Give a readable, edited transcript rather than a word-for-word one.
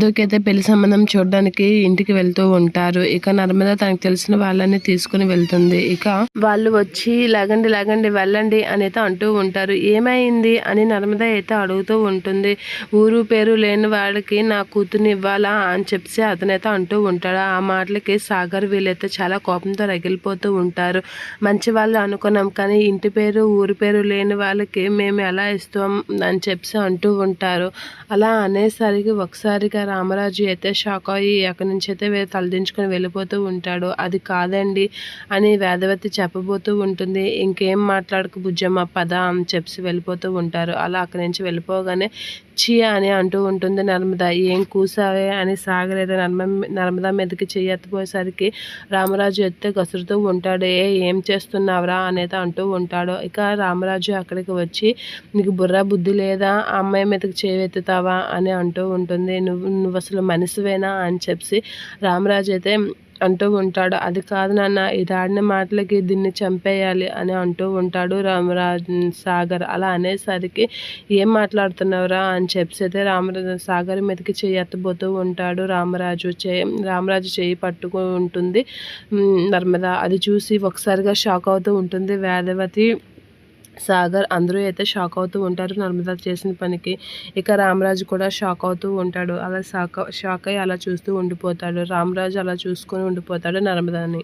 చందుకైతే పెళ్లి సంబంధం చూడడానికి ఇంటికి వెళ్తూ ఉంటారు. ఇక నర్మద తనకు తెలిసిన వాళ్ళని తీసుకుని వెళ్తుంది. ఇక వాళ్ళు వచ్చి లేగండి లేగండి వెళ్ళండి అని అయితే అంటూ ఉంటారు. ఏమైంది అని నర్మద అయితే అడుగుతూ ఉంటుంది. ఊరు పేరు లేని వాడికి నా కూతుర్ని ఇవ్వాలా అని చెప్పి అతనైతే అంటూ ఉంటాడు. ఆ మాటలకి సాగర్ వీళ్ళైతే చాలా కోపంతో రగిలిపోతూ ఉంటారు. మంచి వాళ్ళు అనుకున్నాం, కానీ ఇంటి పేరు ఊరి పేరు లేని వాళ్ళకి మేము ఎలా ఇస్తాం అని చెప్పి అంటూ ఉంటారు. అలా అనేసరికి ఒకసారిగా రామరాజు అయితే షాక్ అయ్యి అక్కడి నుంచి అయితే తలదించుకొని వెళ్ళిపోతూ ఉంటాడు. అది కాదండి అని వేదవతి చెప్పబోతూ ఉంటుంది. ఇంకేం మాట్లాడకు బుజ్జమ్మ పద అని చెప్పి వెళ్ళిపోతూ ఉంటారు. అలా అక్కడి నుంచి వెళ్ళిపోగానే ఛీ అని అంటూ ఉంటుంది నర్మద. ఏం కూసావే అని సాగర్ అయితే నర్మద మీదకి చెయ్యి ఎత్తిపోయేసరికి రామరాజు ఎత్తే గసురుతూ ఉంటాడు. ఏం చేస్తున్నావురా అనేది అంటూ ఉంటాడు. ఇక రామరాజు అక్కడికి వచ్చి నీకు బుర్ర బుద్ధి లేదా, ఆ అమ్మాయి మీదకి చేయెత్తుతావా అని అంటూ ఉంటుంది. నువ్వు అసలు మనిషివేనా అని చెప్పి రామరాజు అయితే అంటూ ఉంటాడు. అది కాదు నాన్న, ఇది ఆడిన మాటలకి దీన్ని చంపేయాలి అని అంటూ ఉంటాడు సాగర్. అలా అనేసరికి ఏం మాట్లాడుతున్నావురా అని చెప్పి అయితే సాగర్ మీదకి చెయ్యి ఎత్తబోతూ ఉంటాడు రామరాజు చెయ్యి పట్టుకుంటుంది నర్మద. అది చూసి ఒకసారిగా షాక్ అవుతూ ఉంటుంది వేదవతి, సాగర్ అందరూ అయితే షాక్ అవుతూ ఉంటారు నర్మద చేసిన పనికి. ఇక రామరాజు కూడా షాక్ అవుతూ ఉంటాడు. అలా షాక్ అయ్యి అలా చూస్తూ ఉండిపోతాడు. రామరాజు అలా చూసుకొని ఉండిపోతాడు నర్మదని.